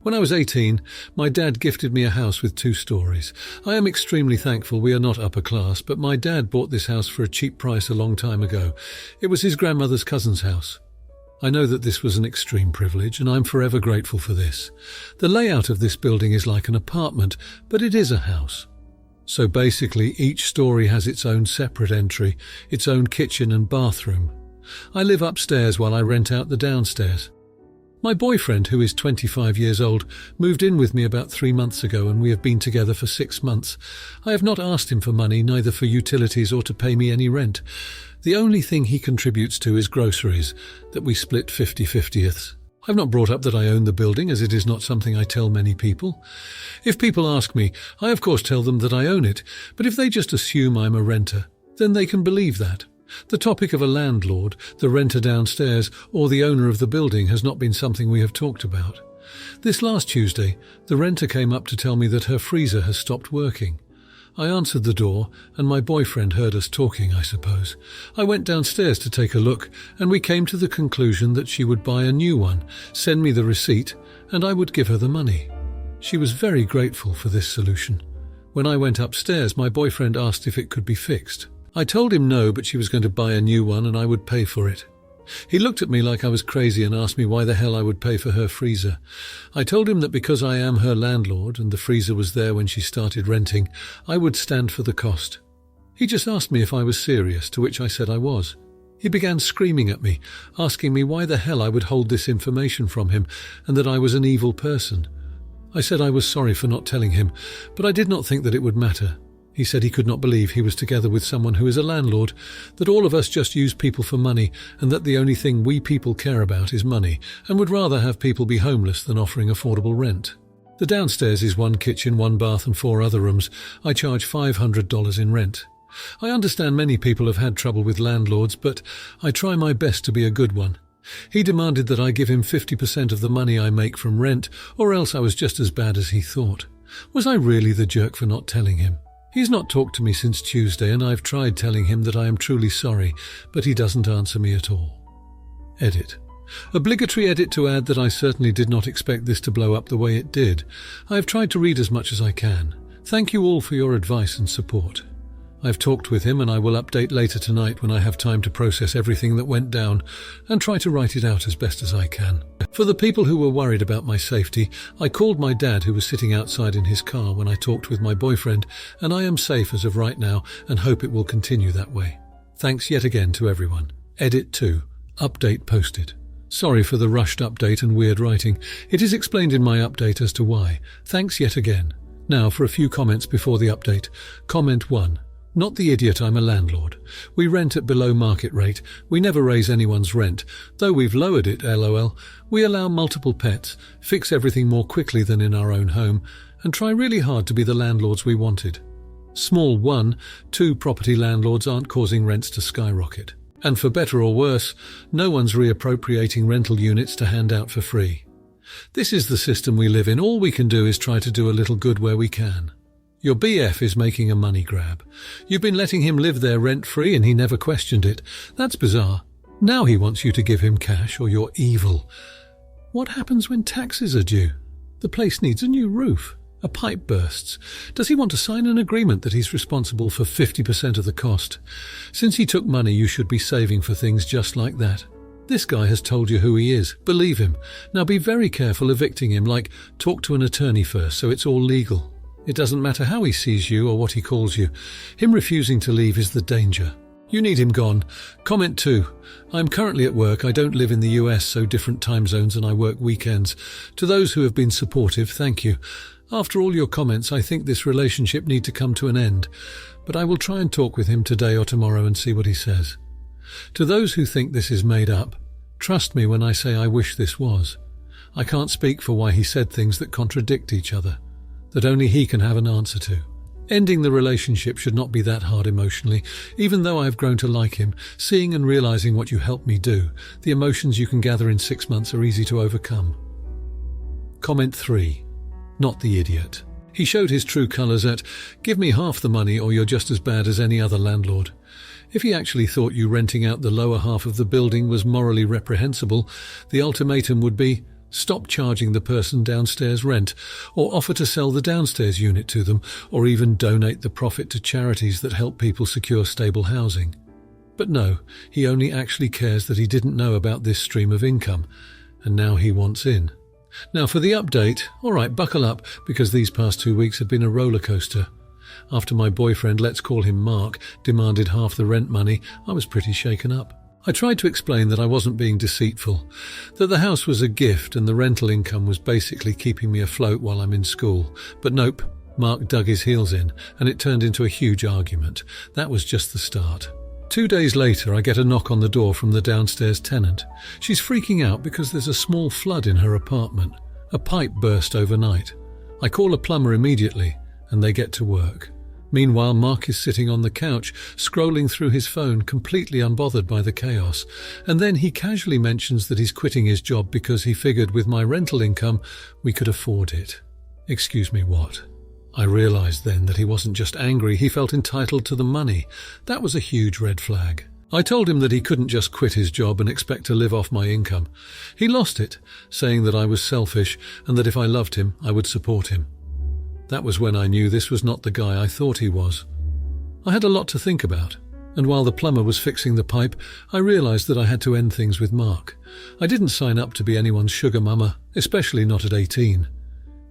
When I was 18, my dad gifted me a house with 2 stories. I am extremely thankful we are not upper class, but my dad bought this house for a cheap price a long time ago. It was his grandmother's cousin's house. I know that this was an extreme privilege, and I'm forever grateful for this. The layout of this building is like an apartment, but it is a house. So basically, each story has its own separate entry, its own kitchen and bathroom. I live upstairs while I rent out the downstairs. My boyfriend, who is 25 years old, moved in with me about 3 months ago, and we have been together for 6 months. I have not asked him for money, neither for utilities or to pay me any rent. The only thing he contributes to is groceries, that we split 50/50ths. I've not brought up that I own the building, as it is not something I tell many people. If people ask me, I of course tell them that I own it, but if they just assume I'm a renter, then they can believe that. The topic of a landlord, the renter downstairs, or the owner of the building has not been something we have talked about. This last Tuesday, the renter came up to tell me that her freezer has stopped working. I answered the door, and my boyfriend heard us talking, I suppose. I went downstairs to take a look, and we came to the conclusion that she would buy a new one, send me the receipt, and I would give her the money. She was very grateful for this solution. When I went upstairs, my boyfriend asked if it could be fixed. I told him no, but she was going to buy a new one and I would pay for it. He looked at me like I was crazy and asked me why the hell I would pay for her freezer. I told him that because I am her landlord and the freezer was there when she started renting, I would stand for the cost. He just asked me if I was serious, to which I said I was. He began screaming at me, asking me why the hell I would hold this information from him and that I was an evil person. I said I was sorry for not telling him, but I did not think that it would matter. He said he could not believe he was together with someone who is a landlord, that all of us just use people for money, and that the only thing we people care about is money, and would rather have people be homeless than offering affordable rent. The downstairs is 1 kitchen, 1 bath and 4 other rooms. I charge $500 in rent. I understand many people have had trouble with landlords, but I try my best to be a good one. He demanded that I give him 50% of the money I make from rent, or else I was just as bad as he thought. Was I really the jerk for not telling him? He's not talked to me since Tuesday, and I've tried telling him that I am truly sorry, but he doesn't answer me at all. Edit. Obligatory edit to add that I certainly did not expect this to blow up the way it did. I have tried to read as much as I can. Thank you all for your advice and support. I've talked with him and I will update later tonight when I have time to process everything that went down and try to write it out as best as I can. For the people who were worried about my safety, I called my dad, who was sitting outside in his car when I talked with my boyfriend, and I am safe as of right now and hope it will continue that way. Thanks yet again to everyone. Edit 2. Update posted. Sorry for the rushed update and weird writing. It is explained in my update as to why. Thanks yet again. Now for a few comments before the update. Comment 1. Not the idiot, I'm a landlord. We rent at below market rate. We never raise anyone's rent, though we've lowered it, lol. We allow multiple pets, fix everything more quickly than in our own home, and try really hard to be the landlords we wanted. Small 1, 2 property landlords aren't causing rents to skyrocket. And for better or worse, no one's reappropriating rental units to hand out for free. This is the system we live in. All we can do is try to do a little good where we can. Your BF is making a money grab. You've been letting him live there rent-free and he never questioned it. That's bizarre. Now he wants you to give him cash or you're evil. What happens when taxes are due? The place needs a new roof. A pipe bursts. Does he want to sign an agreement that he's responsible for 50% of the cost? Since he took money, you should be saving for things just like that. This guy has told you who he is. Believe him. Now be very careful evicting him, like talk to an attorney first so it's all legal. It doesn't matter how he sees you or what he calls you. Him refusing to leave is the danger. You need him gone. Comment 2. I'm currently at work. I don't live in the US, so different time zones, and I work weekends. To those who have been supportive, thank you. After all your comments, I think this relationship need to come to an end, but I will try and talk with him today or tomorrow and see what he says. To those who think this is made up, trust me when I say I wish this was. I can't speak for why he said things that contradict each other, that only he can have an answer to. Ending the relationship should not be that hard emotionally, even though I have grown to like him. Seeing and realizing what you helped me do, the emotions you can gather in 6 months are easy to overcome. Comment 3. Not the idiot. He showed his true colours at, give me half the money or you're just as bad as any other landlord. If he actually thought you renting out the lower half of the building was morally reprehensible, the ultimatum would be, Stop charging the person downstairs rent, or offer to sell the downstairs unit to them, or even donate the profit to charities that help people secure stable housing. But no, he only actually cares that he didn't know about this stream of income, and now he wants in. Now for the update. All right, buckle up, because these past 2 weeks have been a roller coaster. After my boyfriend, let's call him Mark, demanded half the rent money, I was pretty shaken up. I tried to explain that I wasn't being deceitful, that the house was a gift and the rental income was basically keeping me afloat while I'm in school. But nope, Mark dug his heels in, and it turned into a huge argument. That was just the start. 2 days later, I get a knock on the door from the downstairs tenant. She's freaking out because there's a small flood in her apartment. A pipe burst overnight. I call a plumber immediately, and they get to work. Meanwhile, Mark is sitting on the couch, scrolling through his phone, completely unbothered by the chaos. And then he casually mentions that he's quitting his job because he figured with my rental income, we could afford it. Excuse me, what? I realized then that he wasn't just angry, he felt entitled to the money. That was a huge red flag. I told him that he couldn't just quit his job and expect to live off my income. He lost it, saying that I was selfish and that if I loved him, I would support him. That was when I knew this was not the guy I thought he was. I had a lot to think about, and while the plumber was fixing the pipe, I realized that I had to end things with Mark. I didn't sign up to be anyone's sugar mama, especially not at 18.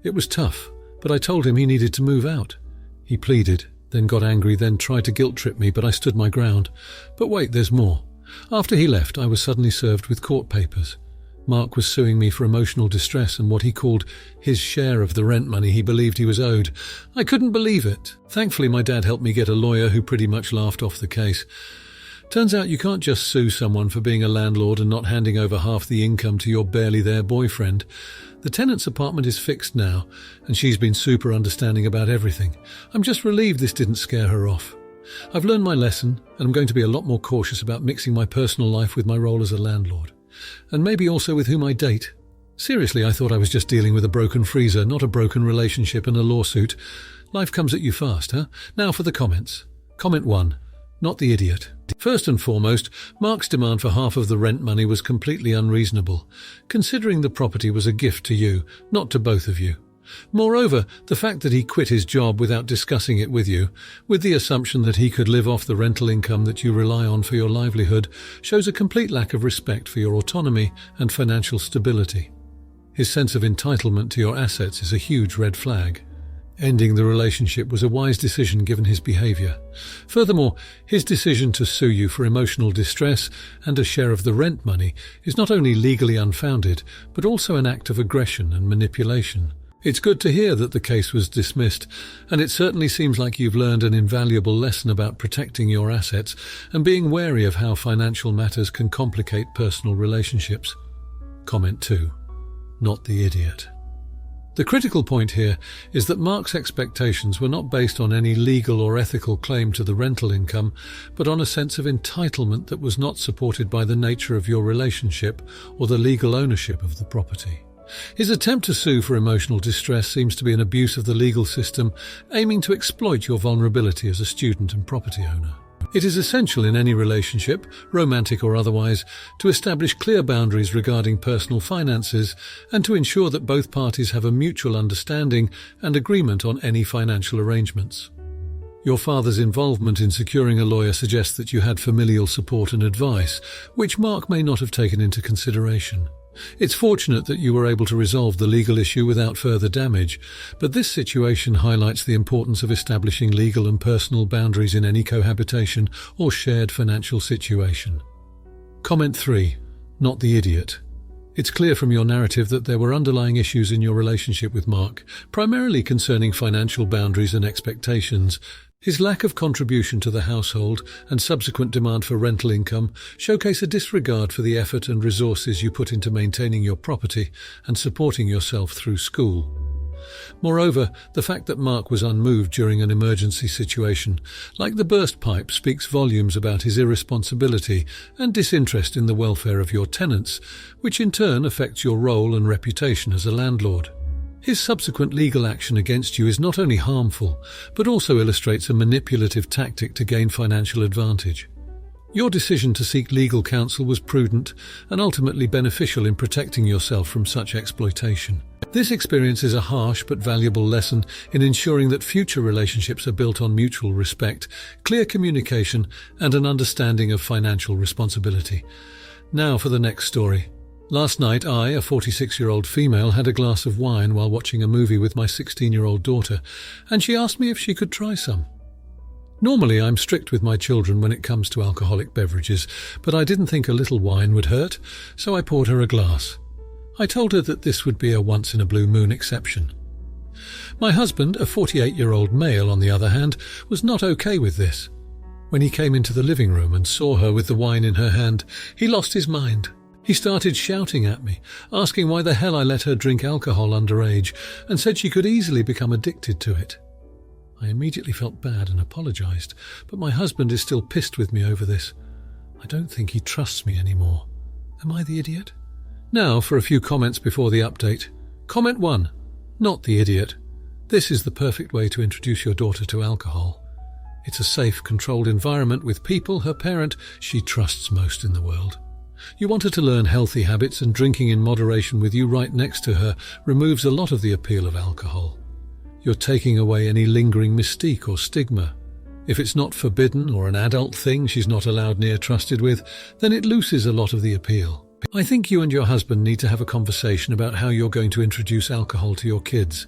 It was tough, but I told him he needed to move out. He pleaded, then got angry, then tried to guilt-trip me, but I stood my ground. But wait, there's more. After he left, I was suddenly served with court papers. Mark was suing me for emotional distress and what he called his share of the rent money he believed he was owed. I couldn't believe it. Thankfully, my dad helped me get a lawyer who pretty much laughed off the case. Turns out you can't just sue someone for being a landlord and not handing over half the income to your barely there boyfriend. The tenant's apartment is fixed now, and she's been super understanding about everything. I'm just relieved this didn't scare her off. I've learned my lesson, and I'm going to be a lot more cautious about mixing my personal life with my role as a landlord. And maybe also with whom I date. Seriously, I thought I was just dealing with a broken freezer, not a broken relationship and a lawsuit. Life comes at you fast, huh? Now for the comments. Comment 1. Not the idiot. First and foremost, Mark's demand for half of the rent money was completely unreasonable, considering the property was a gift to you, not to both of you. Moreover, the fact that he quit his job without discussing it with you, with the assumption that he could live off the rental income that you rely on for your livelihood, shows a complete lack of respect for your autonomy and financial stability. His sense of entitlement to your assets is a huge red flag. Ending the relationship was a wise decision given his behavior. Furthermore, his decision to sue you for emotional distress and a share of the rent money is not only legally unfounded, but also an act of aggression and manipulation. It's good to hear that the case was dismissed, and it certainly seems like you've learned an invaluable lesson about protecting your assets and being wary of how financial matters can complicate personal relationships. Comment 2. Not the idiot. The critical point here is that Mark's expectations were not based on any legal or ethical claim to the rental income, but on a sense of entitlement that was not supported by the nature of your relationship or the legal ownership of the property. His attempt to sue for emotional distress seems to be an abuse of the legal system, aiming to exploit your vulnerability as a student and property owner. It is essential in any relationship, romantic or otherwise, to establish clear boundaries regarding personal finances and to ensure that both parties have a mutual understanding and agreement on any financial arrangements. Your father's involvement in securing a lawyer suggests that you had familial support and advice, which Mark may not have taken into consideration. It's fortunate that you were able to resolve the legal issue without further damage, but this situation highlights the importance of establishing legal and personal boundaries in any cohabitation or shared financial situation. Comment 3. Not the idiot. It's clear from your narrative that there were underlying issues in your relationship with Mark, primarily concerning financial boundaries and expectations. His lack of contribution to the household and subsequent demand for rental income showcase a disregard for the effort and resources you put into maintaining your property and supporting yourself through school. Moreover, the fact that Mark was unmoved during an emergency situation, like the burst pipe, speaks volumes about his irresponsibility and disinterest in the welfare of your tenants, which in turn affects your role and reputation as a landlord. His subsequent legal action against you is not only harmful, but also illustrates a manipulative tactic to gain financial advantage. Your decision to seek legal counsel was prudent and ultimately beneficial in protecting yourself from such exploitation. This experience is a harsh but valuable lesson in ensuring that future relationships are built on mutual respect, clear communication, and an understanding of financial responsibility. Now for the next story. Last night I, a 46-year-old female, had a glass of wine while watching a movie with my 16-year-old daughter, and she asked me if she could try some. Normally I'm strict with my children when it comes to alcoholic beverages, but I didn't think a little wine would hurt, so I poured her a glass. I told her that this would be a once-in-a-blue-moon exception. My husband, a 48-year-old male, on the other hand, was not okay with this. When he came into the living room and saw her with the wine in her hand, he lost his mind. He started shouting at me, asking why the hell I let her drink alcohol underage, and said she could easily become addicted to it. I immediately felt bad and apologized, but my husband is still pissed with me over this. I don't think he trusts me anymore. Am I the idiot? Now for a few comments before the update. Comment 1. Not the idiot. This is the perfect way to introduce your daughter to alcohol. It's a safe, controlled environment with people her parent she trusts most in the world. You want her to learn healthy habits, and drinking in moderation with you right next to her removes a lot of the appeal of alcohol. You're taking away any lingering mystique or stigma. If it's not forbidden or an adult thing she's not allowed near trusted with, then it loses a lot of the appeal. I think you and your husband need to have a conversation about how you're going to introduce alcohol to your kids.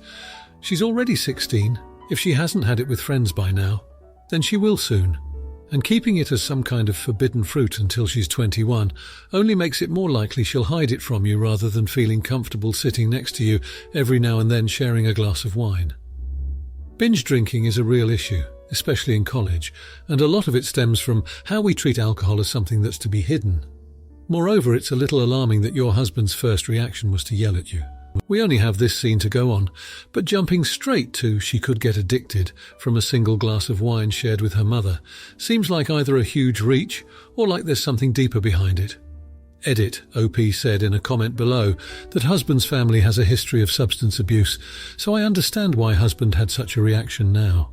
She's already 16. If she hasn't had it with friends by now, then she will soon. And keeping it as some kind of forbidden fruit until she's 21 only makes it more likely she'll hide it from you rather than feeling comfortable sitting next to you every now and then sharing a glass of wine. Binge drinking is a real issue, especially in college, and a lot of it stems from how we treat alcohol as something that's to be hidden. Moreover, it's a little alarming that your husband's first reaction was to yell at you. We only have this scene to go on, but jumping straight to she could get addicted from a single glass of wine shared with her mother seems like either a huge reach or like there's something deeper behind it. Edit, OP said in a comment below that husband's family has a history of substance abuse, so I understand why husband had such a reaction now.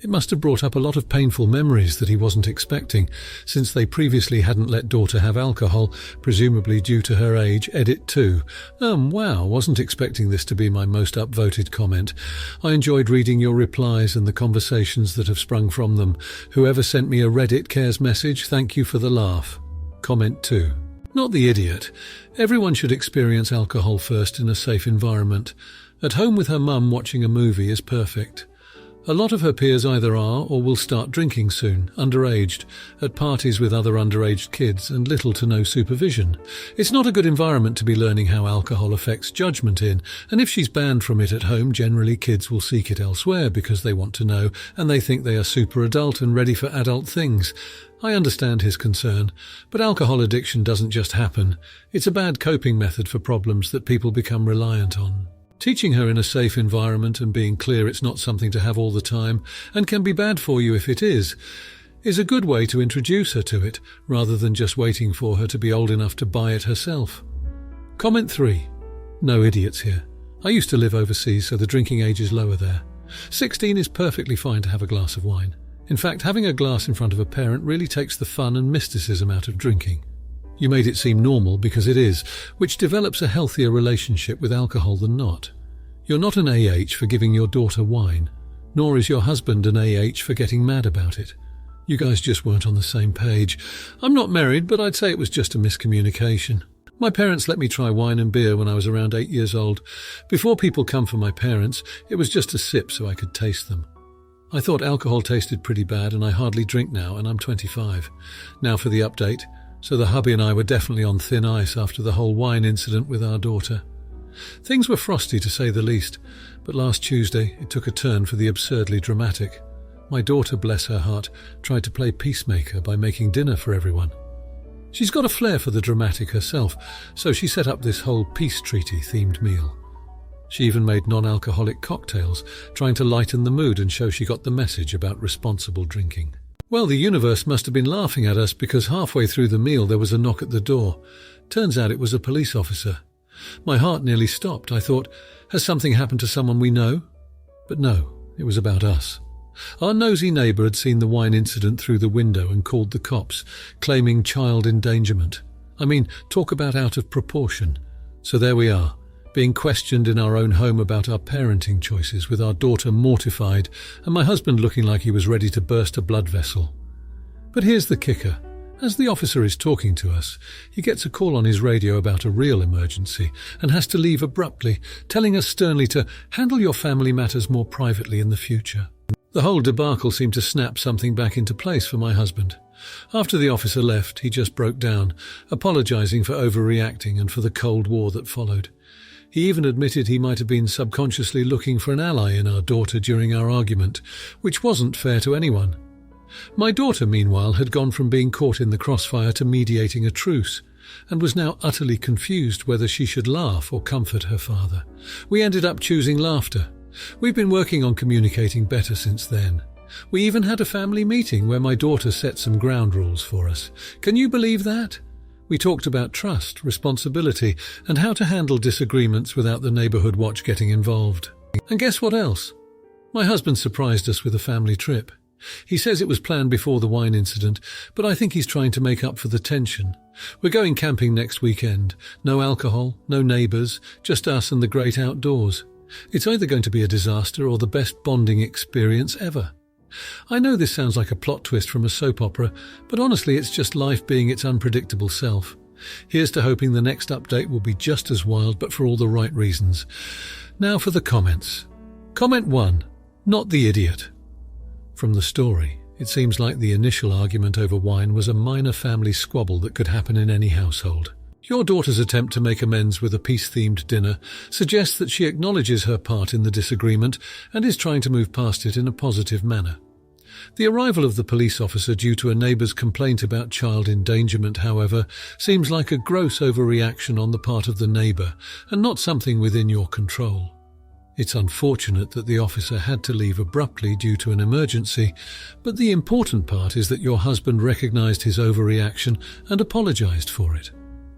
It must have brought up a lot of painful memories that he wasn't expecting, since they previously hadn't let daughter have alcohol, presumably due to her age. Edit 2. Wow, wasn't expecting this to be my most upvoted comment. I enjoyed reading your replies and the conversations that have sprung from them. Whoever sent me a Reddit cares message, thank you for the laugh. Comment 2. Not the idiot. Everyone should experience alcohol first in a safe environment. At home with her mum watching a movie is perfect. A lot of her peers either are or will start drinking soon, underaged, at parties with other underaged kids and little to no supervision. It's not a good environment to be learning how alcohol affects judgment in, and if she's banned from it at home, generally kids will seek it elsewhere because they want to know and they think they are super adult and ready for adult things. I understand his concern, but alcohol addiction doesn't just happen. It's a bad coping method for problems that people become reliant on. Teaching her in a safe environment and being clear it's not something to have all the time and can be bad for you if it is a good way to introduce her to it rather than just waiting for her to be old enough to buy it herself. Comment 3. No idiots here. I used to live overseas, so the drinking age is lower there. 16 is perfectly fine to have a glass of wine. In fact, having a glass in front of a parent really takes the fun and mysticism out of drinking. You made it seem normal because it is, which develops a healthier relationship with alcohol than not. You're not an AH for giving your daughter wine, nor is your husband an AH for getting mad about it. You guys just weren't on the same page. I'm not married, but I'd say it was just a miscommunication. My parents let me try wine and beer when I was around 8 years old. Before people come for my parents, it was just a sip so I could taste them. I thought alcohol tasted pretty bad and I hardly drink now, and I'm 25. Now for the update. So the hubby and I were definitely on thin ice after the whole wine incident with our daughter. Things were frosty to say the least, but last Tuesday it took a turn for the absurdly dramatic. My daughter, bless her heart, tried to play peacemaker by making dinner for everyone. She's got a flair for the dramatic herself, so she set up this whole peace treaty-themed meal. She even made non-alcoholic cocktails, trying to lighten the mood and show she got the message about responsible drinking. Well, the universe must have been laughing at us because halfway through the meal there was a knock at the door. Turns out it was a police officer. My heart nearly stopped. I thought, has something happened to someone we know? But no, it was about us. Our nosy neighbour had seen the wine incident through the window and called the cops, claiming child endangerment. I mean, talk about out of proportion. So there we are, being questioned in our own home about our parenting choices, with our daughter mortified and my husband looking like he was ready to burst a blood vessel. But here's the kicker. As the officer is talking to us, he gets a call on his radio about a real emergency and has to leave abruptly, telling us sternly to handle your family matters more privately in the future. The whole debacle seemed to snap something back into place for my husband. After the officer left, he just broke down, apologising for overreacting and for the Cold War that followed. He even admitted he might have been subconsciously looking for an ally in our daughter during our argument, which wasn't fair to anyone. My daughter, meanwhile, had gone from being caught in the crossfire to mediating a truce, and was now utterly confused whether she should laugh or comfort her father. We ended up choosing laughter. We've been working on communicating better since then. We even had a family meeting where my daughter set some ground rules for us. Can you believe that? We talked about trust, responsibility, and how to handle disagreements without the neighbourhood watch getting involved. And guess what else? My husband surprised us with a family trip. He says it was planned before the wine incident, but I think he's trying to make up for the tension. We're going camping next weekend. No alcohol, no neighbours, just us and the great outdoors. It's either going to be a disaster or the best bonding experience ever. I know this sounds like a plot twist from a soap opera, but honestly it's just life being its unpredictable self. Here's to hoping the next update will be just as wild, but for all the right reasons. Now for the comments. Comment 1. Not the idiot. From the story, it seems like the initial argument over wine was a minor family squabble that could happen in any household. Your daughter's attempt to make amends with a peace-themed dinner suggests that she acknowledges her part in the disagreement and is trying to move past it in a positive manner. The arrival of the police officer due to a neighbour's complaint about child endangerment, however, seems like a gross overreaction on the part of the neighbour and not something within your control. It's unfortunate that the officer had to leave abruptly due to an emergency, but the important part is that your husband recognised his overreaction and apologised for it.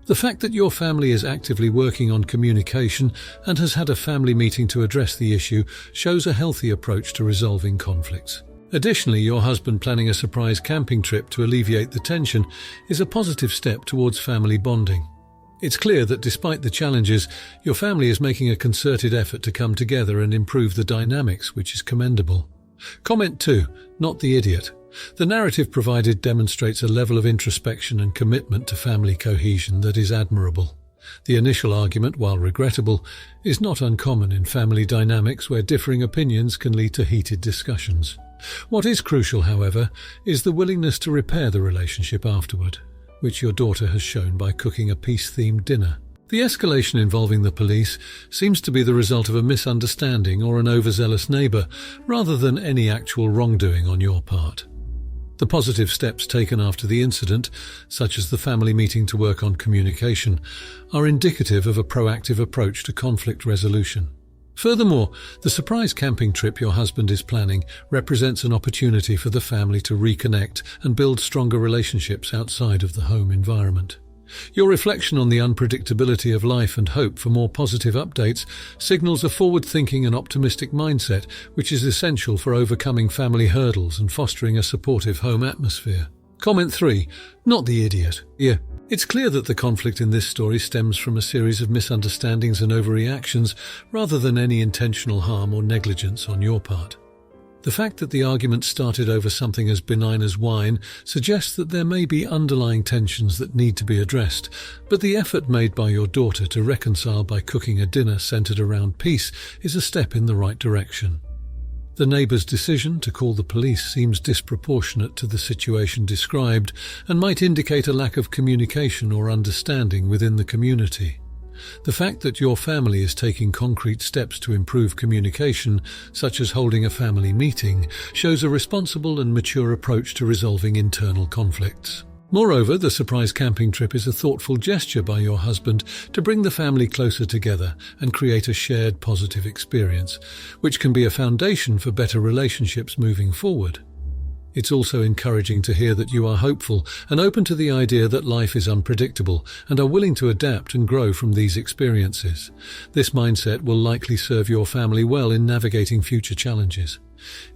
The fact that your family is actively working on communication and has had a family meeting to address the issue shows a healthy approach to resolving conflicts. Additionally, your husband planning a surprise camping trip to alleviate the tension is a positive step towards family bonding. It's clear that despite the challenges, your family is making a concerted effort to come together and improve the dynamics, which is commendable. Comment 2. Not the idiot. The narrative provided demonstrates a level of introspection and commitment to family cohesion that is admirable. The initial argument, while regrettable, is not uncommon in family dynamics where differing opinions can lead to heated discussions. What is crucial, however, is the willingness to repair the relationship afterward, which your daughter has shown by cooking a peace-themed dinner. The escalation involving the police seems to be the result of a misunderstanding or an overzealous neighbour, rather than any actual wrongdoing on your part. The positive steps taken after the incident, such as the family meeting to work on communication, are indicative of a proactive approach to conflict resolution. Furthermore, the surprise camping trip your husband is planning represents an opportunity for the family to reconnect and build stronger relationships outside of the home environment. Your reflection on the unpredictability of life and hope for more positive updates signals a forward-thinking and optimistic mindset, which is essential for overcoming family hurdles and fostering a supportive home atmosphere. Comment 3. Not the idiot. It's clear that the conflict in this story stems from a series of misunderstandings and overreactions rather than any intentional harm or negligence on your part. The fact that the argument started over something as benign as wine suggests that there may be underlying tensions that need to be addressed, but the effort made by your daughter to reconcile by cooking a dinner centered around peace is a step in the right direction. The neighbour's decision to call the police seems disproportionate to the situation described and might indicate a lack of communication or understanding within the community. The fact that your family is taking concrete steps to improve communication, such as holding a family meeting, shows a responsible and mature approach to resolving internal conflicts. Moreover, the surprise camping trip is a thoughtful gesture by your husband to bring the family closer together and create a shared positive experience, which can be a foundation for better relationships moving forward. It's also encouraging to hear that you are hopeful and open to the idea that life is unpredictable and are willing to adapt and grow from these experiences. This mindset will likely serve your family well in navigating future challenges.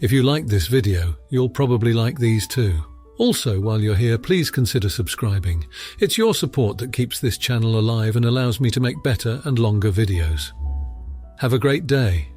If you liked this video, you'll probably like these too. Also, while you're here, please consider subscribing. It's your support that keeps this channel alive and allows me to make better and longer videos. Have a great day.